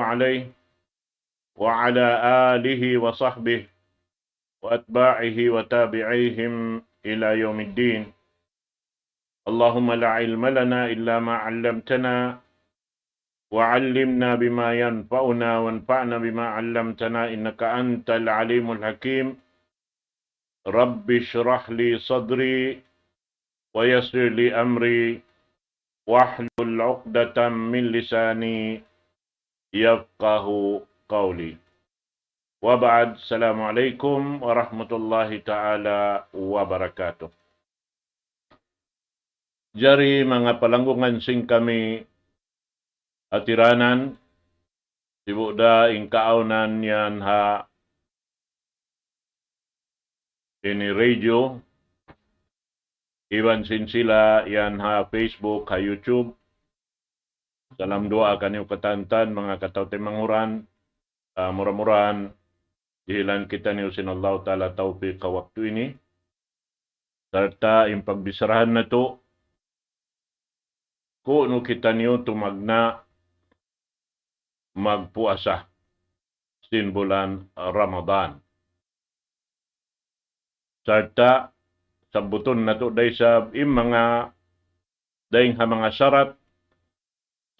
عليه وعلى آله وصحبه وأتباعه وتابعيهم إلى يوم الدين. اللهم لا علم لنا إلا ما علمتنا وعلمنا بما ينفعنا وانفعنا بما علمتنا إنك أنت العليم الحكيم. رب اشرح لي صدري ويسر لي أمري واحلل عقدة من لساني يفقه قولي. وبعد. Assalamualaikum warahmatullahi ta'ala wabarakatuh. Jari mga palanggungan sing kami atiranan, sibuda ing kaaunan yan ha ini radio, iban sin sila yan ha Facebook, ha YouTube. Salam doa kanyo katantan, mga katawte manguran, muramuran, dihilan kita niyo sinallahu ta'ala taufiq ka waktu ini. Serta yung pagbisarahan na to, kuno kita niyo tumagna magpuasa sin bulan Ramadan. Serta sabuton na to day sa mga dayng ha mga syarat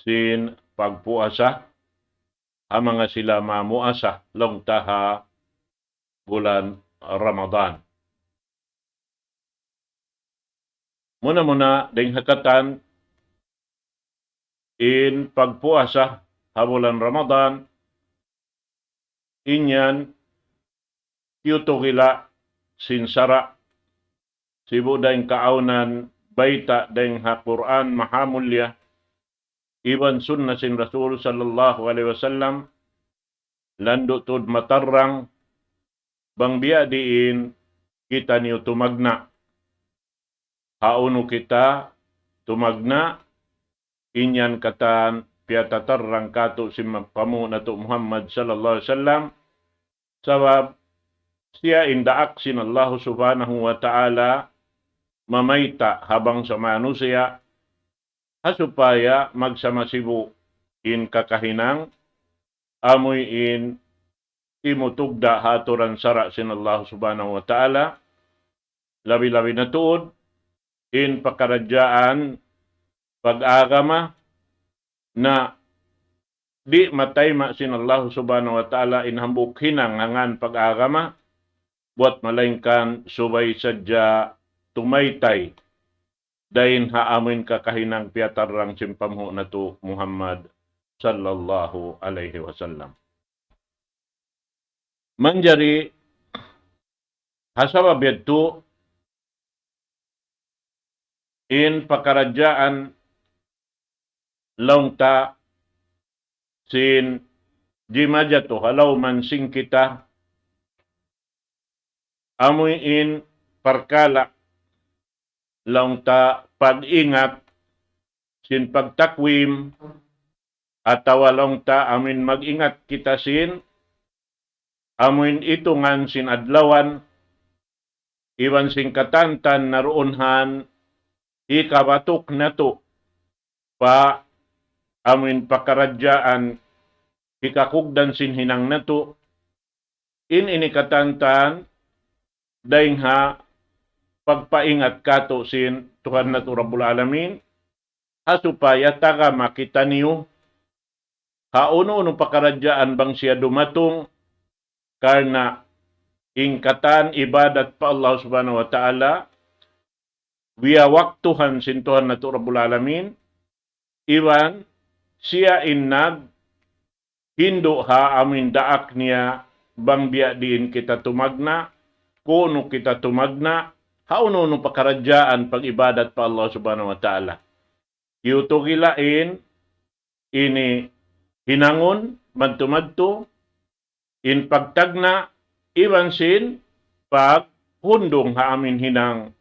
sin pagpuasa, ha mga sila mamuasa long taha bulan Ramadan. Muna ding hakatan in pagpuasa ha bulan Ramadan, inyan tiyutugila sinsara sibu dayng kaaunan baita dayng ha Quran mahamulya iban sunnah sin Rasul sallallahu alaihi wasallam lando tud matarrang bang biya diin kita niyo tumagna. Hauno kita tumagna inyan katan piyatatarrang kato si pamu na to Muhammad sallallahu alaihi wasallam sabab siya indaak sin Allah subhanahu wa ta'ala mamaita habang sa manusia supaya magsamasibo in kakahinang amoy in timutugda haturan sara sin Allah subhanahu wa ta'ala labi-labi na tuod in pakaradyaan pag-agama na di matayma sin Allah subhanahu wa ta'ala in hambuk hinang hangan pag-agama buat malaingkan subay sadya tumaytay dahin haamin kakahinang piyatarang simpamho na to Muhammad sallallahu alaihi wasallam. Manjari hasabab yadto in pakaradyaan laungta sin jimaja to halaw man sing kita amoy in parkala laungta pag-ingat sin pagtakwim atawa laungta amin mag-ingat kita sin amin itungan sin adlawan iwan sin katantan naroonhan ikabatok na to pa amin pakaradyaan ikakugdan sin hinang na to in inikatantan daing ha pagpaingat kato sin Tuhan na to Rabbul Alamin supaya taga makita niyo uno pakaradyaan bang siya dumatong karena ingkatan ibadat pa Allah subhanahu wa ta'ala wiya waktuhan sin Tuhan na to Rabbul Alamin iwan siya innag hindo ha amin daak niya bang biya diin kita tumagna kuno kita tumagna hauno pakaradyaan pag-ibadat pa Allah subhanahu wa ta'ala. Iutugilain ini hinangon madto-madto in pagtagna iwan sin paghundong ha amin hinang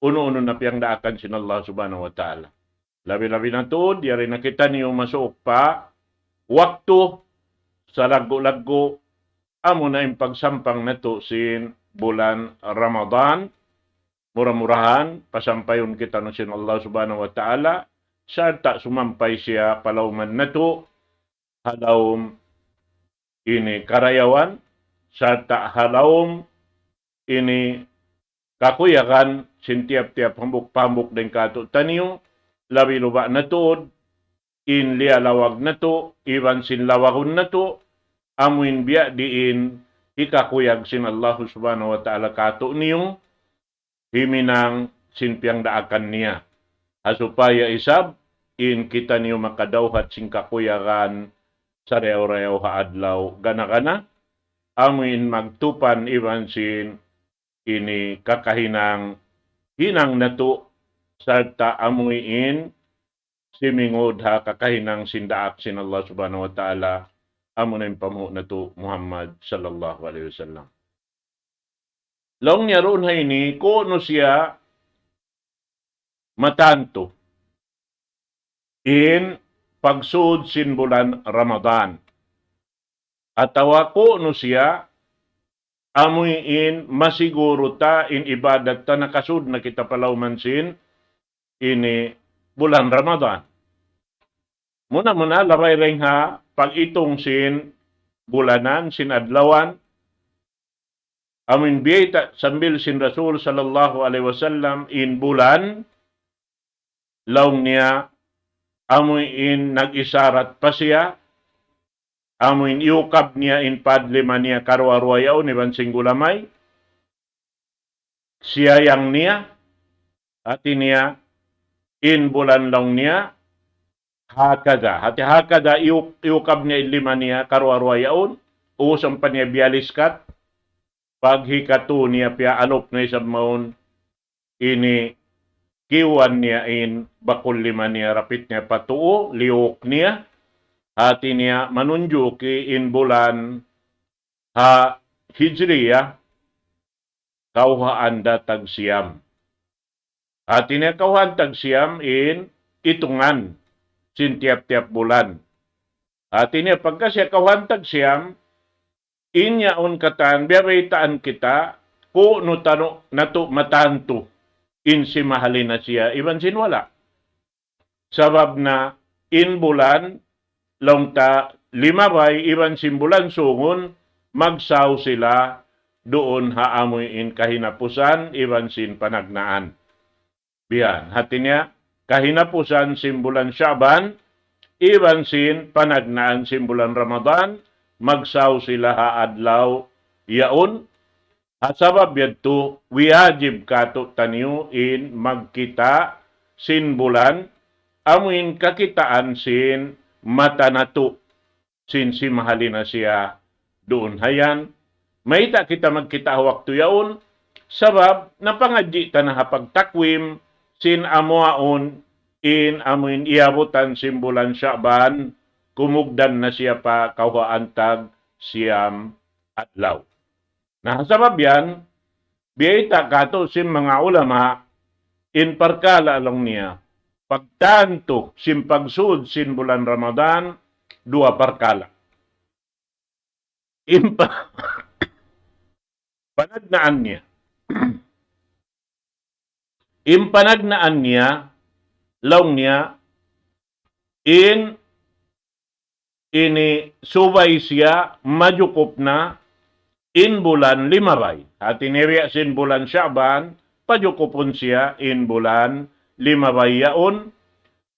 uno-uno na piyang daakan sin Allah subhanahu wa ta'ala. Labi-labi na to, diyari na kita niyo masuok pa waktu sa lago-lago amo na yung pagsampang na to sin bulan Ramadan. Murah-murahan, pasampayon kita no sin Allah subhanahu wa ta'ala. Sarta sumampay siya palauman na to. halawom ini karayawan, sarta halawom ini kakuyakan sin tiap-tiap hambuk-pambuk den kato taniyo, labi luba na tuod, in liya lawag na to, iwan sin lawagon na to, amuin biya diin ikakuyag sin Allah subhanahu wa ta'ala kato niyo, himinang sinpiang daakan niya. Asupaya isab, in kita niyo makadawhat sin kakuyagan sa rew-rew haadlaw gana-gana, amuin magtupan iwan sin ini kakahinang hinang nato sarta amuin simingod ha kakahinang sindaak sin Allah subhanahu wa ta'ala amunin pamu nato Muhammad sallallahu alaihi wasallam. Long niya roon ha ini, kuno siya matanto in pagsud sin bulan Ramadan. Atawa kuno siya amuin masiguro ta in ibadat ta nakasud na kita palawman sin ini bulan Ramadan. Muna labay ring ha pag itong sin bulanan, sin adlawan, amin biyay sambil sin Rasul sallallahu alaihi wasallam in bulan, laong niya amuin nag-isarat pa siya, amuin iukab niya in padlima niya karwarwayaw ni bansing gulamay, siya yang niya, at niya in bulan lang niya, hakada. Hati hakada iukab niya in lima niya karwarwayaw, usang pa niya bialiskat, paghikatu niya piya alop na isang maun, ini kiwan niya in bakul lima niya rapit niya patuo, liuk niya, hati niya manunjuki in bulan ha Hijriya kauhaan datag siyam. Hati niya kauhaan tag siyam in itungan sin tiap-tiap bulan. Hati niya pagka siya kauhaan tag siyam, inyaon katan, biyaritaan kita, kuno tano nato matanto in si mahalin na siya, iban sinwala. Sabab na in bulan, long ta limabay, iban simbulan sungon, magsaw sila doon haamoy in kahinapusan, iban sin panagnaan. Biyan, hati niya, kahinapusan simbulan Syaban, iban sin panagnaan simbulan Ramadan, magsaw sila haadlaw yaon. Hasabab yadto, wiyajib kato taniyo in magkita sin bulan, amuin kakitaan sin mata nato sin si mahalin na siya doon hayan. May ta kita magkita waktu yaon, sabab napangadji ta na hapagtakwim sin amuaon in amuin iabutan sin bulan Syaban, kumugdan na siya pa kauhaantag siyam adlaw. Nah, sabab yan, biyayta kato sin mga ulama, in parkala lang niya, pagtanto sin pagsud sin bulan Ramadan, dua parkala. Panagnaan niya. Impanagnaan niya, laong niya, ini subay siya, majukop na, in bulan limabay. At iniriya sin bulan Syaban, pajukupon siya in bulan limabay yaon,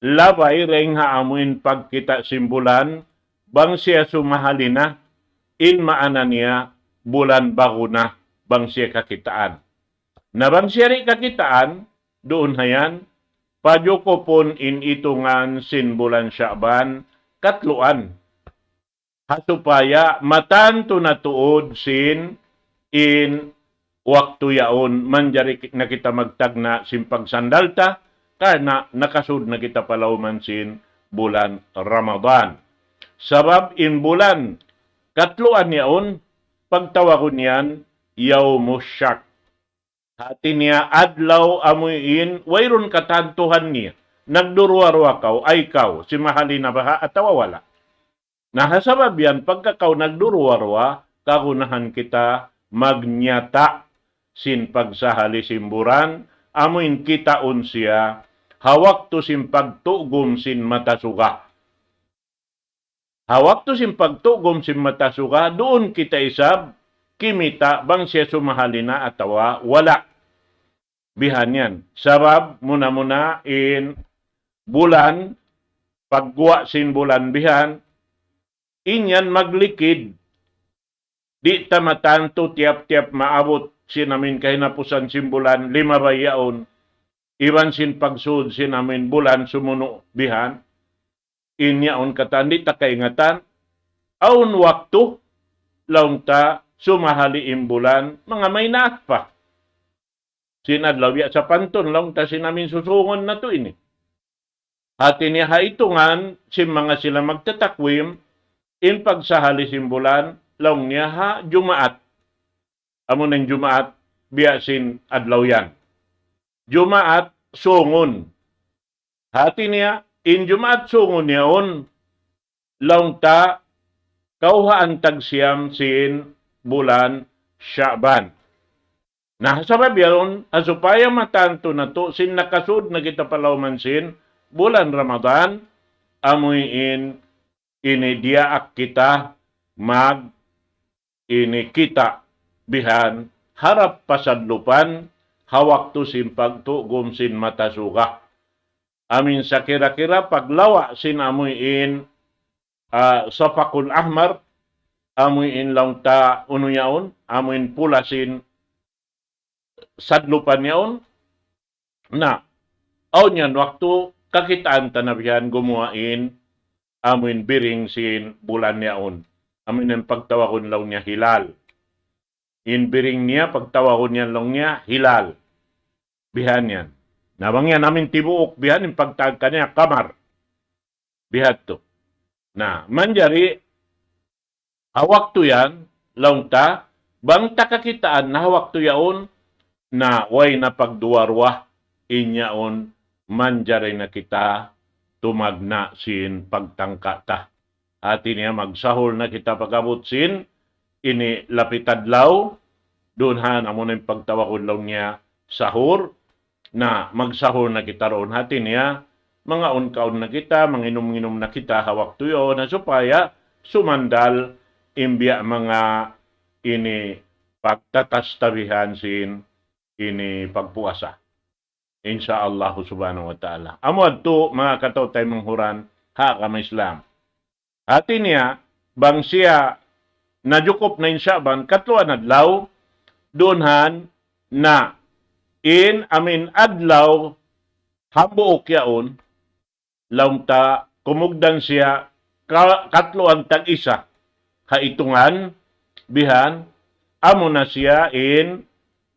labay reng haamuin pagkita sin bulan, bang siya sumahalin na, in maana niya bulan bago na, bang siya kakitaan. Na bang siya rin kakitaan, doon hayan, pajukupon in itungan sin bulan Syaban, katluan. Hasupaya matanto na tuod sin in waktu yaon manjari na kita magtagna sin pagsandalta karena nakasud na kita palawman sin bulan Ramadan. Sabab in bulan katluan yaon pagtawagon yan yaumus syak. Hati niya adlaw amuin wayron katantuhan niya nagdurwarwa kaw ay kaw si mahalin na baha atawa wala. Nahasabab yan, pagkakaw nagdurwarwa, kagunahan kita magnyata sin pagsahali simburan, amuin kita siya, hawak to sin pagtugom sin matasuga. Hawak to sim pagtugom sim matasuka, doon kita isab, kimita bang siya sumahalina atawa wala. Bihan yan. Sabab, muna-muna in bulan, pagguwa sin bulan bihan, inyan maglikid. Di tamatanto tiap-tiap maabot sinamin kahinapusan sin bulan, 5 bayaon. Iwan sin pagsud sinamin bulan sumuno bihan. Inyaon katan, di ta kaingatan. Aun waktu, laung ta sumahali imbulan, mga may naat pa. Sinadlaw ya sa panton, laung ta sinamin susungon na to ini. Hati niya haitungan, si mga sila magtatakwim, in pagsahali simbulan, laung niya ha, Jumaat. Amo ng Jumaat, biyasin adlaw yan. Jumaat, sungon. Hati niya, in Jumaat sungon niyaon, laung ta, kauhaan tagsiyam sin bulan Sha'ban. Nah, sabab yun, asupaya matanto na to, sin nakasud na kita palawman sin, bulan Ramadan, amuin inidiaak kita mag inikita bihan harap pasadlupan hawak to sin pagtugom sin matasuka. Amin sa kira-kira paglawa sin amuin sa pakul ahmar, amuin lang ta unuyaon, amuin pula sin sadlupan yaon, na aw niyan waktu kakitaan tanabihan gumuhain amin biring sin bulan niyaon. Amin ang pagtawakon lang niya hilal. In biring niya, pagtawakon niya lang niya hilal. Bihan yan. Nabang yan amin tibuok bihan yung pagtagka niya kamar. Bihat to. Na manjari hawak to yan, lang ta, bang takakitaan na hawak to yaon na way na pagduwarwa inyaon manjari na kita tumagna sin pagtangka ta. Ati niya magsahol na kita pagabot sin ini lapitadlaw doon han amo na yung pagtawakon lang niya sahur na magsahol na kita roon. Hati niya mga unkaon na kita, manginom-inom na kita hawak tuyo na supaya sumandal imbya mga ini pagtatastabihan sin ini pagpuasa. Insyaallah subhanahu wa ta'ala. Amod to mga kataw tayo manghuran ha kama Islam. Hati niya bang siya najukop na insaban katluan adlaw doonhan na in amin adlaw hambuok yaon laung ta kumugdan siya katluan tag-isa haitungan bihan amo na siya in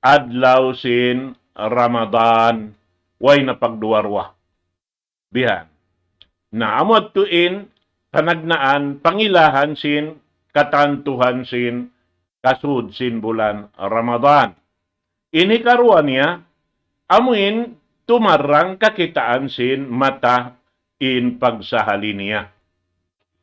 adlaw sin Ramadan way na pagduwarwa. Bihan. Na amot tuin panagnaan pangilahan sin katantuhan sin kasud sin bulan Ramadan. Ini karuan niya amuin tumarang kakitaan sin mata in pagsahali niya.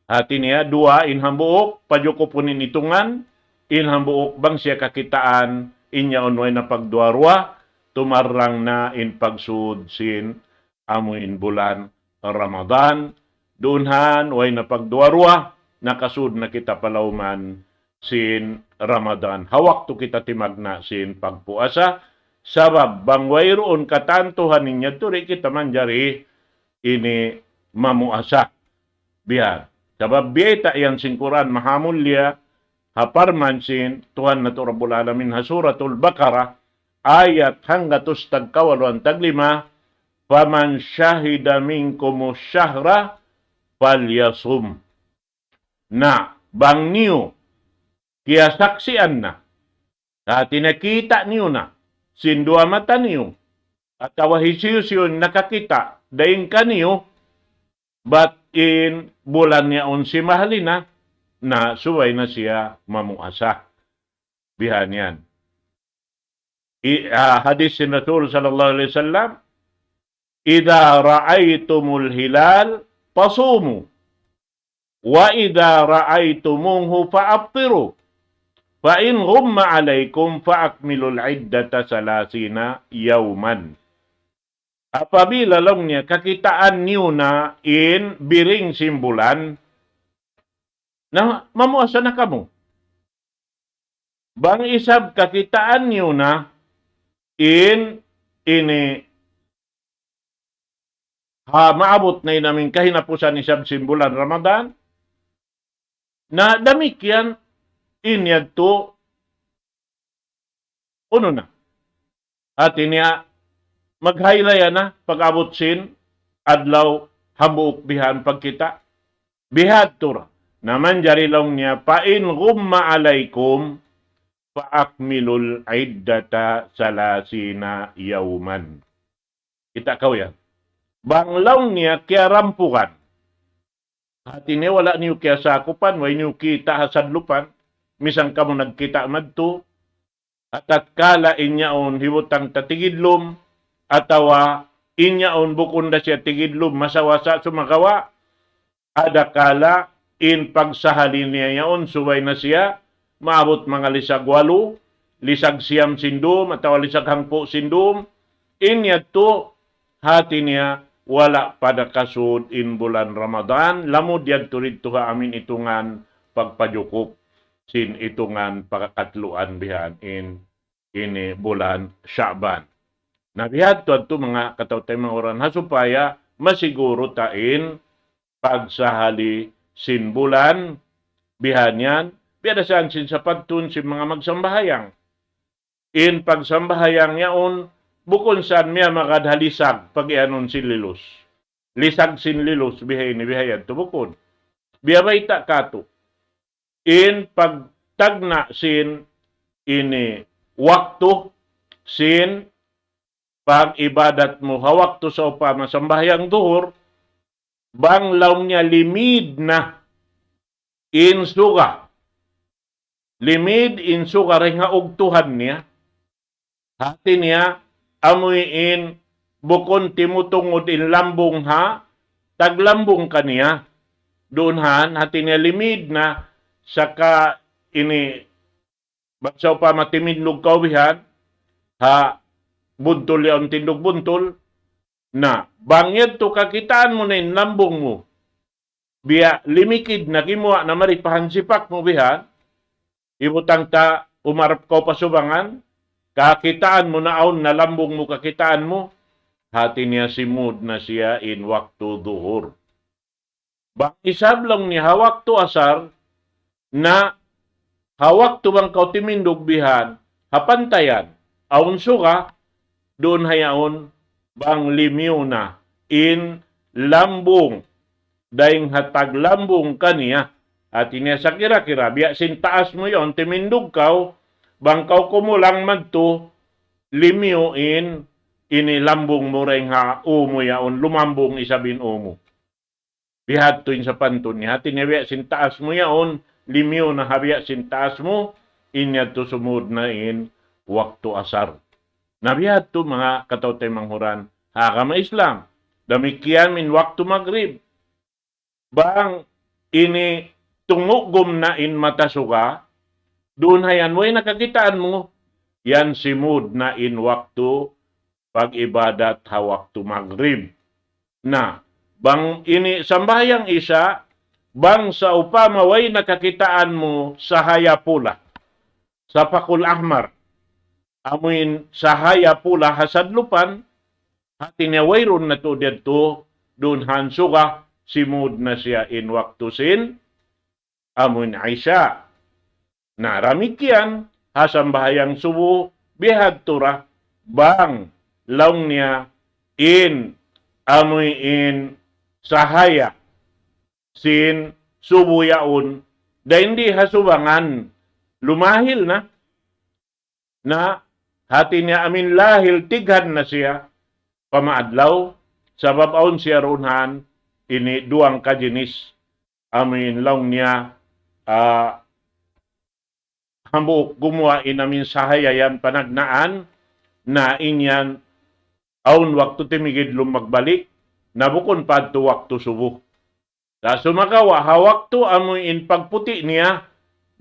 Hati niya dua in hambuok pajukupunin itungan in hambuok bang siya kakitaan inya unway na pagduwarwa tumarang na in pagsud sin amuin bulan Ramadan. Doonhan, way na pagduwarwa, nakasud na kita palawman sin Ramadan. Hawak to kita timagna sin pagpuasa. Sabab, bang way roon katantuhan niya, turi kita manjari ini mamuasa. Biya. Sabab, biyeta yan sin Quran mahamulya, haparman sin Tuhan na to Rabbul Alamin, hasuratul Baqarah, ayat hanggatus tagkawaluan taglima, faman syahida minkumus syahra falyasum. Na bang niyo kaya saksian na tinakita niyo na sindua mata niyo at awahisiyusyon nakakita daing kaniyo but in bulan niya si mahalina na suway na siya mamuasa. Bihan yan. Hadis sin Rasul sallallahu alaihi wasallam, idza ra'aytumul hilal fasumu wa idza ra'aytumuhu fa'aftiru fa in ghumma 'alaykum fa'akmilul 'iddata 30 yawman. Apabila lang niya kakitaan niyo na in biring simbulan, Na mamuasa na kamo. Bang isab kakitaan niyo na ini maabot na namin kahinapusan ni sab simbulan Ramadan na damikyan inyad to uno na. At niya maghaylaya na pag-abot sin adlaw habuok bihan pagkita. Bihad tura. Naman jarilong niya pain gumma alaikum faakmilul iddata salasina yauman. Kita kau yan. Banglaw niya kaya rampukan. Hati niya wala niyo kaya sakupan, way niyo kita hasadlupan, misang kamo nagkita madto, at kala inyaon hiwutang tatigidlom, atawa inyaon bukunda siya tigidlom, masawasa sumagawa, adakala in pagsahalin niya yaon, suway na siya, maabot mga lisag walo, lisag siyam sindom, atawa lisag hangpo sindom, inya to, hati niya, wala pada kasud in bulan Ramadan, lamod yan turid tuha amin itungan pagpajukup sin itungan pagkatluan bihan ini bulan Sya'ban. Nabihad to mga katawtay mga oran hasupaya masiguro tain pagsahali sin bulan bihanyan biada saan sin sapagtun sin mga magsambahayang. In pagsambahayang yaon bukon saan miya makadhalisag pag ianon sin lilos. Lisag sin lilos bihay ni bihayan to bukon. Biyabay ta kato. In pagtagna sin ini waktu sin pag-ibadat mo hawakto sa upama sambahyang duhur banglaw niya limid na in suga. Limid in suga rin nga ugtuhan niya. Hati niya amoy in bukon timutungod in lambong ha, taglambong kaniya. Doon han, hati niya limid na saka ini baksaw pa matimidlog kawihan, ha, buntol yaon tindog buntol, na bangyad to kakitaan mo na in lambong mo, biya limikid na kimuha na maripahan sipak mo bihan, ibutang ta umarap ka pasubangan, kakitaan mo na aon na lambong mo kakitaan mo, hati niya simud na siya in waktu duhur. Bang isablang ni hawak to asar na hawak to bang kau timindog bihan, hapantayan, aun suka, doon hayaon bang limiw na in lambong, daing hatag lambong kaniya, at niya sa kira-kira, biya sintaas mo yon, timindog kau, bang kau kumulang madto, limiw in inilambong mo rin ha umo yaon, lumambong isabin umo. Bihad to sa pantun niya, hati niya biya sintaas mo yaon, limiw na habiya sintaas mo, inya to sumud na in waktu asar. Nabihad to mga katawtay manghuran, hakama Islam, damikian min waktu maghrib. Bang ini tungugom na in matasuka, doon hayan mo nakakitaan mo, yan simud na in waktu pag-ibadat ha waktu maghrib. Na, bang ini sambayang isa, bang sa upama way nakakitaan mo sa hayapula, sa pakul ahmar, amuin sa hayapula hasadlupan, hati niya wayron na to dito, doon hansuka, simud na siya in waktu sin, amuin Aisha. Naramikyan, hasambahayang subo, bihad tura, bang laong niya in, amuy in sahaya, sin subo yaon, da hindi hasubangan, lumahil na hati niya amin lahil tighan na siya, pamaadlaw, sabab aon siya runhan, ini duang kajinis, amin laong niya, hambuk gumawa inamin sahayayan panagnaan, na inyan, aun waktu timigid lumagbalik, nabukon pa to waktu subuh. Sa sumagawa, hawakto amoy in pagputi niya,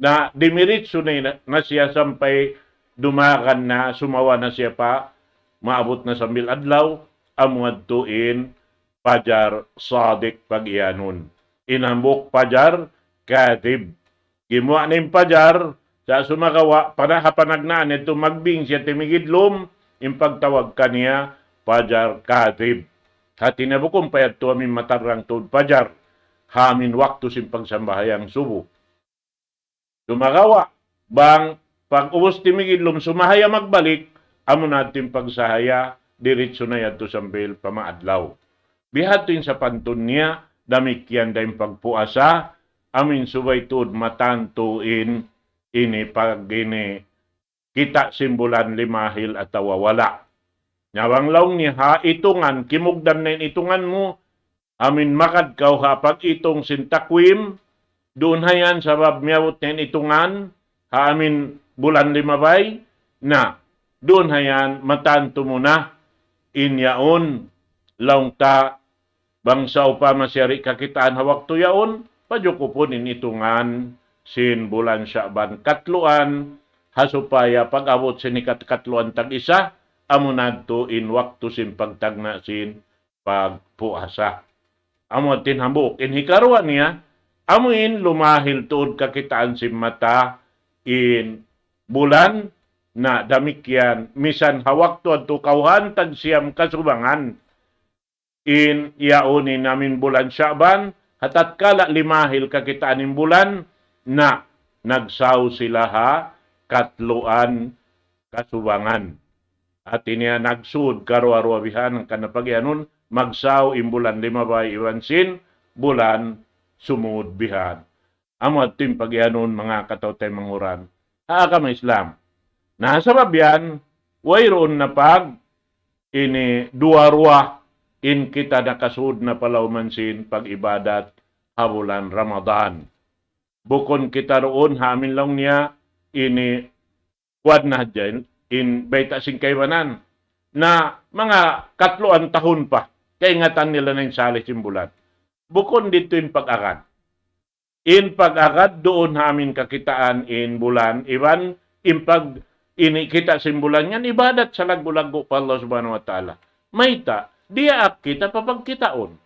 na dimiritso na siya sampay dumakan na, sumawa na siya pa, maabot na sambil adlaw, amuad in pajar sadik pag-iyanon. Inambok pajar, kadib. Gimuha na yung pajar, sa sumakawa, panahapanagnan ito magbing siya timigidlom, yung pagtawag kaniya, pajar kadib. Hati na bukom payat to amin matarang tuod pajar, hamin waktu sin pagsambahayang subo. Sumakawa, bang pag-ubos timigidlom, sumahaya magbalik, amo natin pagsahaya, diretso na yato sambil pamaadlaw. Bihatuin sa pantun niya, damikyan dahil pagpuasa, amin subay tuod matantuin, ini pag ini kita simbulan limahil at wala. Nyawang laong ni ha, itungan, kimugdan na itungan mo, amin makadkaw ha, pag itong sintakwim, doon hayan sabab miyawot na itungan, ha amin bulan limabay, na doon hayan matanto mo na, inyaon, laong ta, bangsaw pa masyari kakitaan hawak to yaon, padyo ko po itungan, sin bulan Syaban katluan, hasupaya pag-abot sinikat katluan tag-isa, amunad to in waktu sin pagtagna sin pagpuasa. Amo tinhambok, in hikaruan niya, amuin lumahil tuod kakitaan sin mata in bulan, na damikyan, misan hawak to at tukawhan tag siyam kasubangan, in yaonin namin bulan Syaban, hatat kala limahil kakitaan in bulan, na nagsaw sila ha, katluan kasubangan. At iniya nagsud karo-arwabihan ang kanapagyanon, magsaw imbulan limabay iwansin, bulan sumud bihan. Amot tim pagyanon mga katawtay manghuran. Haa ka Islam. Nasabab yan, wayroon na pag ini duwarwa in kita nakasud na palawmansin pag-ibadat habulan Ramadan. Bukon kita roon, hamin lang niya, ini kwad na dyan, in baita singkaywanan, na mga katluan tahon pa, kaingatan nila ng salis simbulan. Bukon dito in pag-akad. In pag-akad, doon hamin kakitaan in bulan, iban, in pag inikita simbulan yan, ibadat sa lagbo-lagbo pa Allah subhanahu wa ta'ala. Mayta, diyaak kita papagkitaon.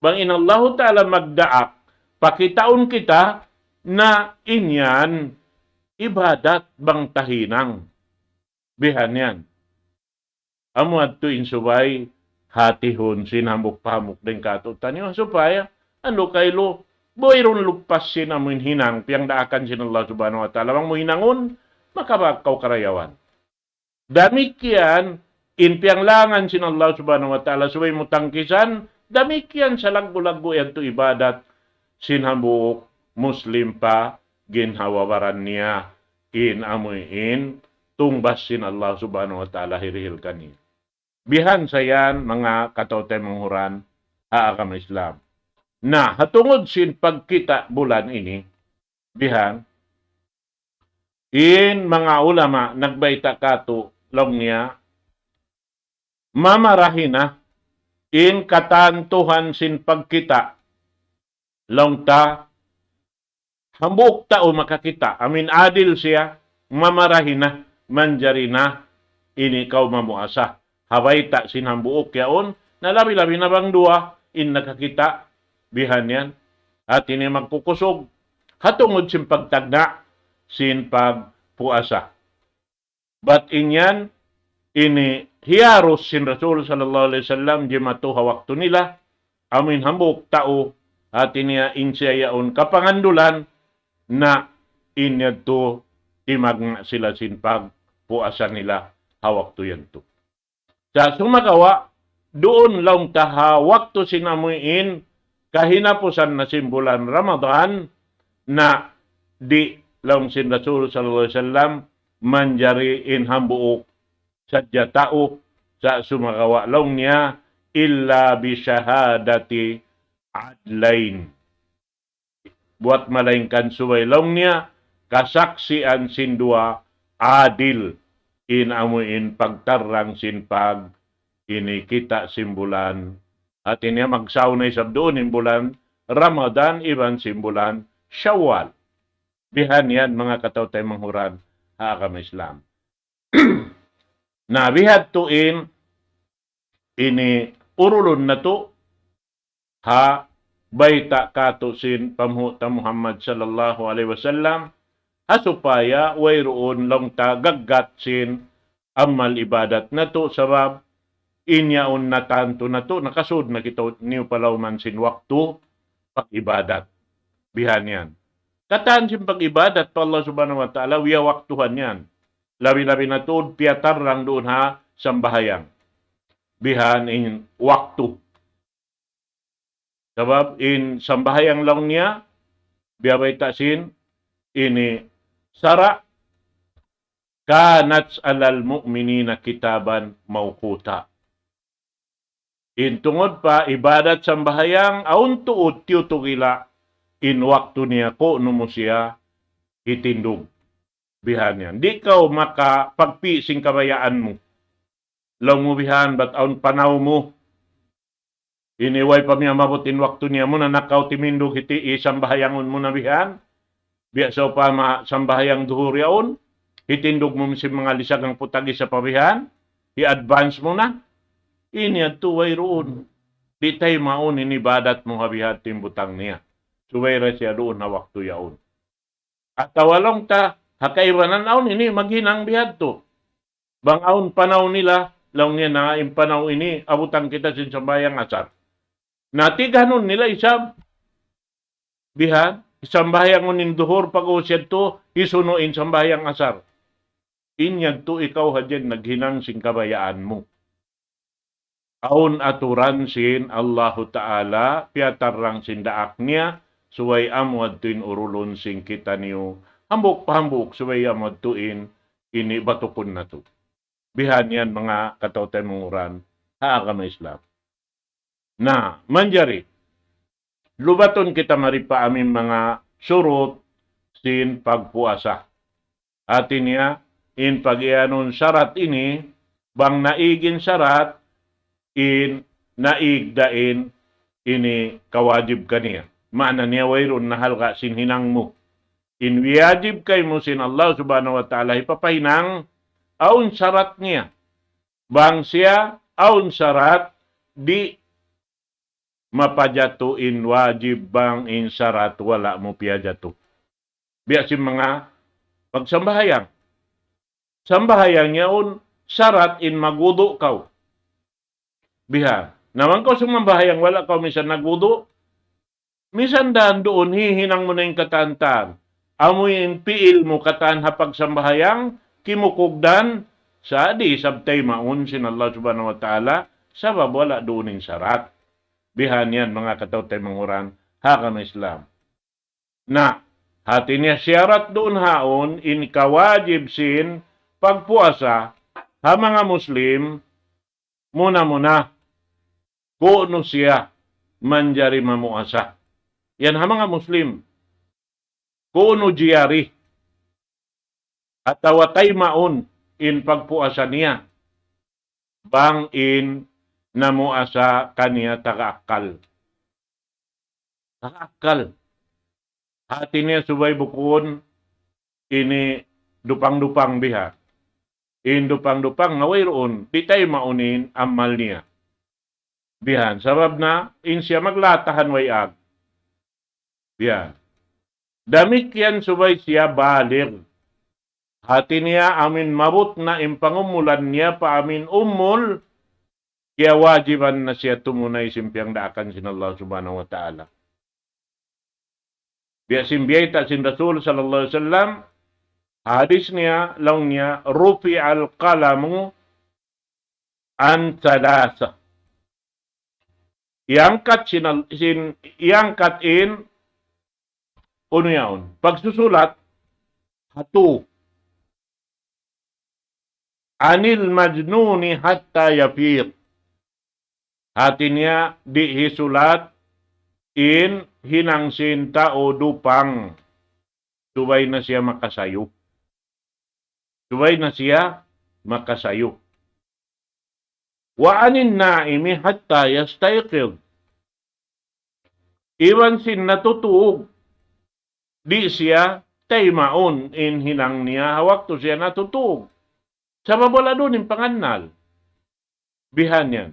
Bang inallahu ta'ala magdaak, pakitaon kita, na inyan, ibadat bang tahinang. Bihan yan. Amo adto insubay, hatihon, sinamok-pamok din katutan yun. Supaya, ano kaylo, boyron lupas sinamun hinang, piyang daakan sin Allah subhanahu wa ta'ala, mang mo hinangon, makabakaw karayawan. Damikyan, inpiyang langan sin Allah subhanahu wa ta'ala, subay mo tangkisan, damikyan sa lagbo-lagbo yan to ibadat, sinamok, Muslim pa, ginhawawaran niya, in amuin, tungbas sin Allah subhanahu wa ta'ala hirihil kani. Bihan sa yan, mga katawtay manghuran, aakam Islam. Na, hatungod sin pagkita bulan ini, bihan, in mga ulama, nagbaita kato, long niya, mamarahin na, in katantuhan sin pagkita, long ta, hambuk tao makakita, amin adil siya, mamarahin na, manjari na, ini ikaw mamuasa. Habay ta sinhambuok yaon, na labi-labi na bang dua, in nakakita, bihan yan, at ini magkukusog, hatungod sin pagtagna, sin pagpuasa. But inyan, ini hiyaros sin Rasul sallallahu alaihi wasallam, jimatu hawakto nila, amin hambuk tao, at iniya insya yaon kapangandulan, na inyadto timag sila sin pagpuasa nila hawak to yan to. Sa sumakawa, doon lang tahawak to sinamuin kahinapusan na simbulan Ramadan na di lang sin Rasul sallallahu alaihi wasallam manjari in hambuok sadya tao sa sumakawa lang niya illa bi syahadati adlain. Buat malaingkan suway lang niya, kasaksian sin dua adil in amuin pagtarang sin pag inikita simbulan. At ini magsaunay sabdoon in bulan Ramadan, iban simbulan Syawal. Bihan yan mga katawtay manghuran, haakam Islam. Na bihat to in ini urulon na to, ha baita kato sin pamuta Muhammad sallallahu alaihi wasallam asupaya wayroon lang ta gaggat sin amal ibadat na to sabab inyaon na tanto na to nakasud na kita niyo palawman sin waktu pag-ibadat. Bihan yan. Kataan sin pag-ibadat pa Allah subhanahu wa ta'ala, wiya waktuhan yan. Labi-labi na to, piatar lang doon ha, sambahayang. Bihan in waktu. Sabab in sambahayang lang niya, biyabay tasin, ini sara, kanats alal mu'minina kitaban maukuta. In tungod pa, ibadat sambahayang, aun tuot tiyutugila, in waktu niya ko numo siya itindog. Bihan yan. Di ka makapagpising kabayaan mo. Lang mo bihan, bat aun panaw mo. Iniway pa miya mabutin waktu niya mo na nakaw timindog iti isambahayangon mo na bihan. Biyasaw pa sambahayang duhur yaon. Itindog mo si mga lisagang putagi sa pabihan. I-advance mo na. Ini at tuway roon. Di tayo maun inibadat mo habihat timbutang niya. Suwayra siya doon na waktu yaon. At tawalong ta, hakaiwanan aon ini maghinang bihat to. Bang aon panaw nila, laong niya na impanaw ini, abutan kita sin sambayang asar. Natiganon nila isab. Bihat, sambayang unin duhor pag-usyad to, isunuin sambayang asar. Inyag to ikaw hadyan naghinang sin kabayaan mo. Aun aturan sin Allahu Ta'ala, piatarang sindaak niya, suway amwad tuin urulon sing kita niyo, hambuk pahambuk, suway amwad tuin, ini batukon na to. Bihan yan mga katawtay munguran, haagama Islam. Na, manjari, lubaton kita maripa amin mga surut sin pagpuasa. Atin niya, in pag-ianon syarat ini, bang naigin syarat, in naigdain ini kawajib kaniya. Maana niya wayron na halga sin hinang mo. In wiyajib kay mo sin Allah subhanahu wa ta'ala ipapahinang aun syarat niya. Bang siya aun syarat di mapajato in wajib bang in syarat wala mo piyajato. Biya si mga pagsambahayang. Sambahayang niya un syarat in magudo kaw. Biha. Naman ko sumambahayang wala ka misan nagwudu. Misan daan doon, hihinang mo na yung katantan. Amuin piil mo katan hapag sambahayang, kimukugdan, sa di sabtay maun sin Allah subhanahu wa ta'ala, sabab wala doon yung sarat. Bihan yan mga katawtay manguran, hakam Islam. Na, hati niya syarat doon haon, in kawajib sin pagpuasa, ha mga Muslim, muna-muna, kuno siya manjari mamuasa. Yan ha mga Muslim. Kuno jiyari. At tawatay maun in pagpuasa niya. Bang in namuasa kaniya tagaakal. Tagaakal. Hati niya subay bukun ini dupang-dupang biha. In dupang-dupang ngaway roon, di tayo maunin amal niya. Bihan, sabab na, in siya maglatahan wayag. Bihan. Damit yan subay siya balir. Hati niya amin mabut na impangumulan niya pa amin umul, kaya wajiban na siya tumunay simpyang daakan sin Allah subhanahu wa ta'ala. Biya simbiyay ta sin Rasul sallallahu alaihi wasallam, hadis niya, lang niya, rufi al-qalamu an salasa. Iangkat iangkat in ano yaon? Pagsusulat hatu anil majnuni hatta yafir. Hati niya dihisulat in hinangsin tao dupang subay na siya makasayo. Subay na siya makasayo. Wa anin naimi hatta yastayqid. Iwan sin natutuog. Di siya taymaon in hinang niya hawak to siya natutuog. Sa babala doon yung panganal. Bihan yan.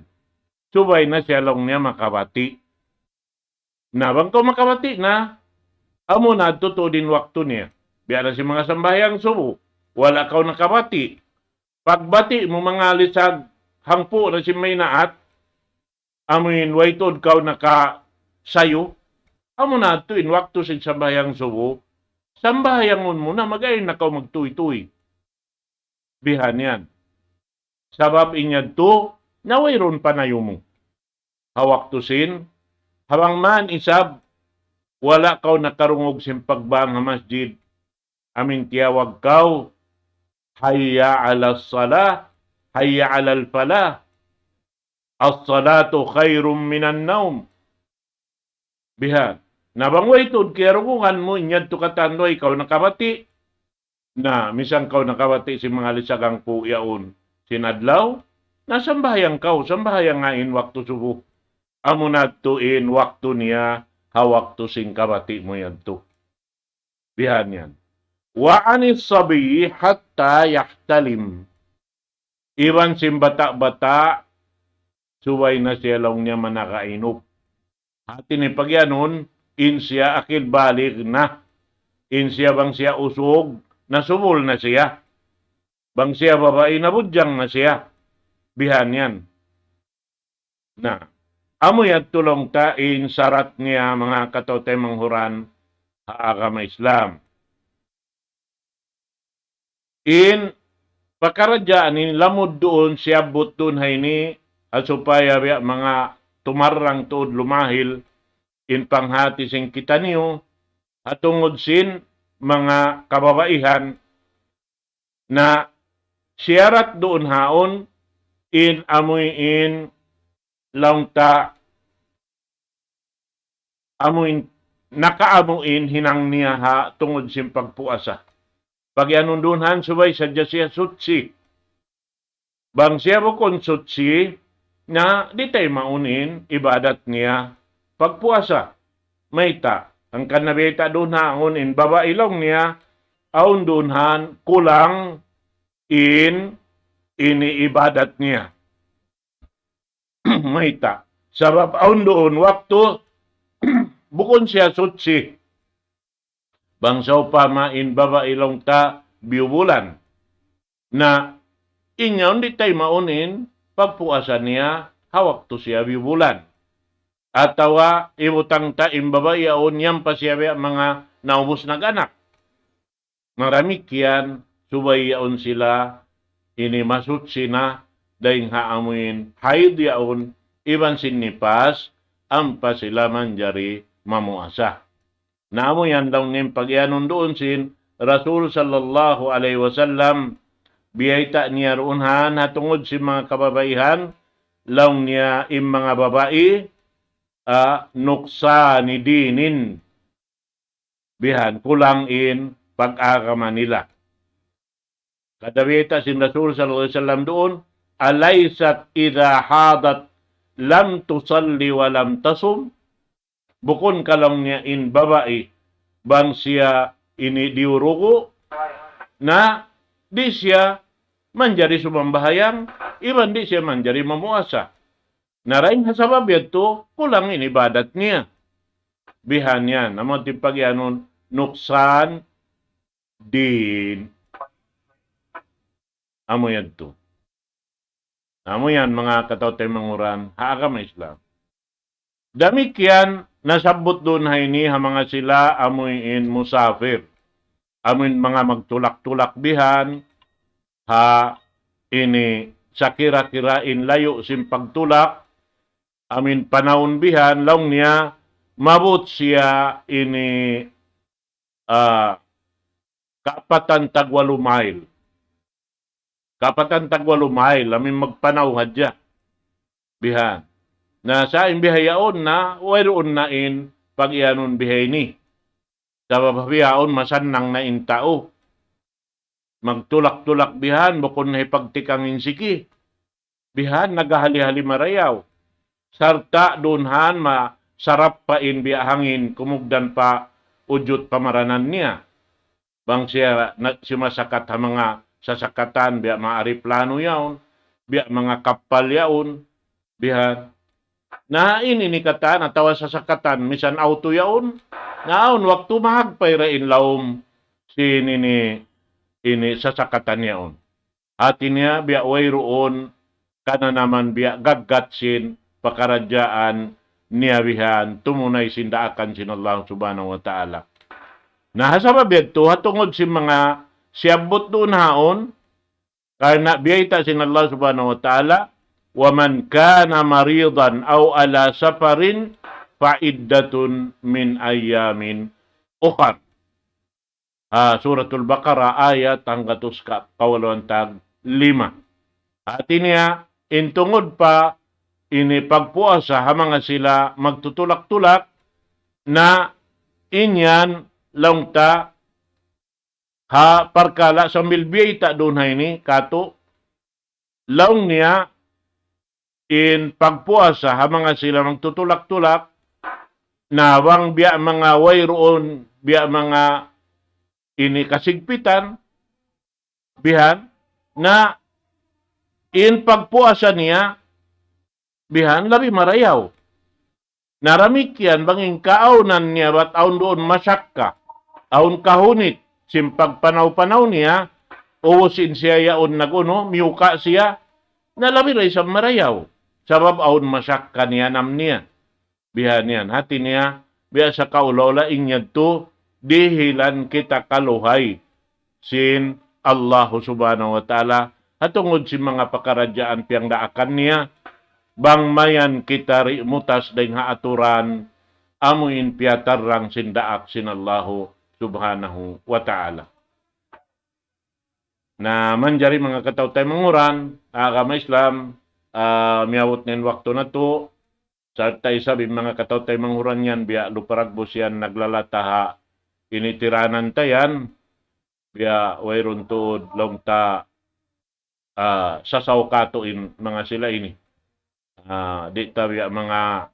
Subay na siya lang niya makabati. Na bang ko makabati na, amo na din waktu niya. Biya na si mga sambayang subo. Wala kaw nakabati. Pagbati mo mga lisag, hangpo na si may naat, amin waytod kaw nakasayo, amo na in waktu si sambayang subo, sambayangon mo na magayon na kaw magtuy-tuy. Bihan yan. Sabab inyad to, nawayron pa na mo. Hawak tusin, habang man isab, wala kaw nakarungog sim pagbang nga masjid, amin tiyawag kaw, hayya ala salah, hayya ala falah, as-salatu khairum minan naum. Bihan. Nabangway tod, kaya rungungan mo, inyad to katandoy, ikaw nakabati, na misang kaw nakabati si mga lisagang po yaon. Sinadlaw, nasambayang kaw, sambayang ngain waktu subuh. Amo nagtuin waktu niya, hawak to sing kabati mo yan to. Bihan yan. Wa anis sabi hatta yahtalim. Iwan sim bata-bata, suway na siya lang niya manakainop. Hati ni pagyanon, in siya akil balik na. In siya bang siya usog, nasubol na siya. Bang siya babae na budyang na siya. Bihan yan. Na, amo yan tulong ta in sarat niya mga katote manghuran haagama Islam. In pakaradyaan in lamod doon siya but doon hay ni at supaya mga tumarang tuod lumahil in panghati sing kita niyo at tungod sin mga kababaihan na siyarat doon haon in amoy in launta amoy nakaamuin hinang niya ha tungod sin pagpuasa. Pag anundunhan subay sadya siya sutsi. Bang siya mo kon sutsi na di tayo maunin ibadat niya pagpuasa. Mayta, ang kanabeta doon haon in babailong niya aun dunhan kulang in iniibadat niya. Mayta, sabab aun doon waktu bukon siya sutsi. Bangsaw pa main babailong ta biubulan na inyaw di tayo maunin pagpuasa niya hawak to siya biubulan. Atawa ibutang ta imbabayaon yan pa siya mga naubos na ganak. Maramik yan, subayaon sila, inimasutsi na, dahil haamuin, haid yaon, iban sinipas, ampa sila manjari mamuasa. Namo yan daw nim pagyanon doon sin Rasul sallallahu alaihi wasallam biyayta niya roonhan hatungod si mga kababaihan law niya im mga babae nuksa ni dinin bihan kulang in pag-agama nila. Kadawita sin Rasul sallallahu alaihi wasallam doon alaysat idha hadat lam tusalli wa lam tasum. Bukon ka lang niya in babae, bang siya inidiurugo na di siya manjari sumambahayang, iban di siya manjari mamuasa. Naraing hasabab yato, kulang inibadat niya. Bihan yan, naman tipagyanon, nuksan din. Amo yan to. Amo yan mga katautay manguran, haagama Islam. Damikyan, nasabot doon hay ni mga sila amoy in musafir. Amoy mga magtulak-tulak bihan, ha ini sa kira-kirain layo sim pagtulak, amin panahon bihan, laong niya, mabot siya ini kapatan tagwalo mile. Kapatan tagwalo mile, amin magpanaw hadya. Bihan. Na sa imbihayaon na, wayroon na in pag-ianon bihay ni. Sa bababiyaon, masanang na in tao. Magtulak-tulak bihan, bukon na ipagtikang insiki. Bihan, nagahali-hali marayaw. Sarta doonhan, masarap pa in biyahangin, kumugdan pa ujut pamaranan niya. Bang siya, simasakat ha mga sasakatan, biya maaari plano yaon, biya mga kapal yaon, bihan, Na ini ni kata natawa sa sakatan misan auto yaon. Naon waktu mahagpay ra inlawom si ini sa sakatan yaon. At niya biya way roon kana naman biya gaggatsin pakarajaan niyabihan tumunay sindaakan sin Allah subhanahu wa ta'ala. Nahasaba biyadto hatungod si mga siyabot doon haon karena biyayta sin Allah subhanahu wa ta'ala wa man kana maridan aw ala safarin fa'iddatun min ayamin ukhar. Suratul Baqarah ayat tanggatus kawaluan tag 5. At niya intungod pa ini pagpuasa hamanga sila magtutulak-tulak na inyan langta ha parkala sambil biyayta doon ha ini kato laong niya in pagpuasa hamanga sila magtutulak-tulak na wang biya mga wayroon biya mga ini kasigpitan bihan na in pagpuasa niya bihan labi marayaw. Naramikyan banging kaaunan niya bat aun doon masakka. Aun kahunit simpag panaw-panaw niya uwusin siya yaon naguno miuka siya na labi ray sa marayaw. Sabab aun masakka niya nam niya. Bihan yan hati niya biya sa kaulaula inyad to dihilan kita kaluhay sin Allah subhanahu wa ta'ala hatungod si mga pakaradyaan piyang daakan niya bang mayan kita rimutas ding haaturan amuin piatarang sindaak sin Allah subhanahu wa ta'ala. Na manjari mga katawtay manguran, agama Islam, miyawot nin wakto na to, sa tayo sabi mga katawtay manguran yan, biya luparagbos yan naglalataha, initiranan tayan, biya wayron tuod long ta sasaw katuin mga sila ini. Di tabi mga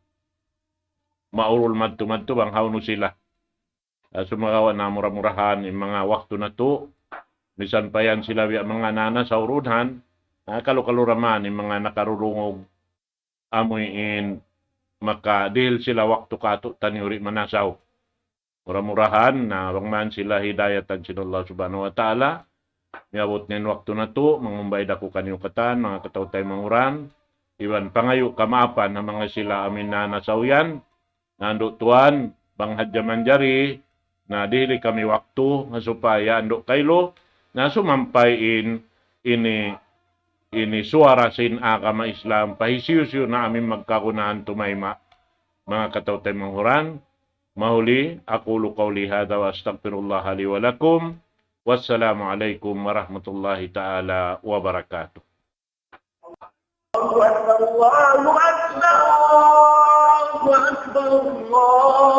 maurul madto-madto bang hawno sila. Sumagawa na mura-murahan yung mga wakto na to. Misan pa yan sila mga nana sa urunhan. Kalukaluraman yung mga nakarurungog. Amuin makadil sila wakto kato taniuri manasaw. Mura-murahan na bangman sila hidayatan sin Allah subhanahu wa ta'ala. Miyabot nin wakto na to. Mangumbay dako kanyo katan, mga katawtay manguran. Iwan pangayo kamapan na mga sila amin na nasawian. Nando tuan, banghadyaman jari, na dili kami waktu, nga supaya ando kaylo, na sumampayin ini suara sin agama Islam, pahisiyusyo na amin magkakunaan tumayma, mga katawtay manghuran. Mahuli, aqulu qawli hadha wa astaghfirullah li wa lakum. Wassalamu alaikum warahmatullahi ta'ala wabarakatuh. الله أكبر الله أكبر الله أكبر الله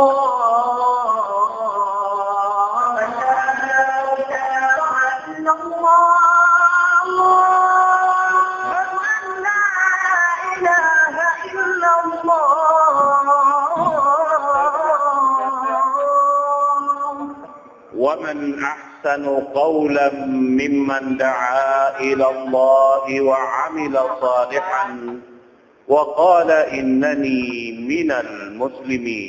لا إله إلا الله أن لا إله إلا الله ومن أحسن قولا ممن دعا إلى الله وعمل صالحا وقال إنني من المسلمين.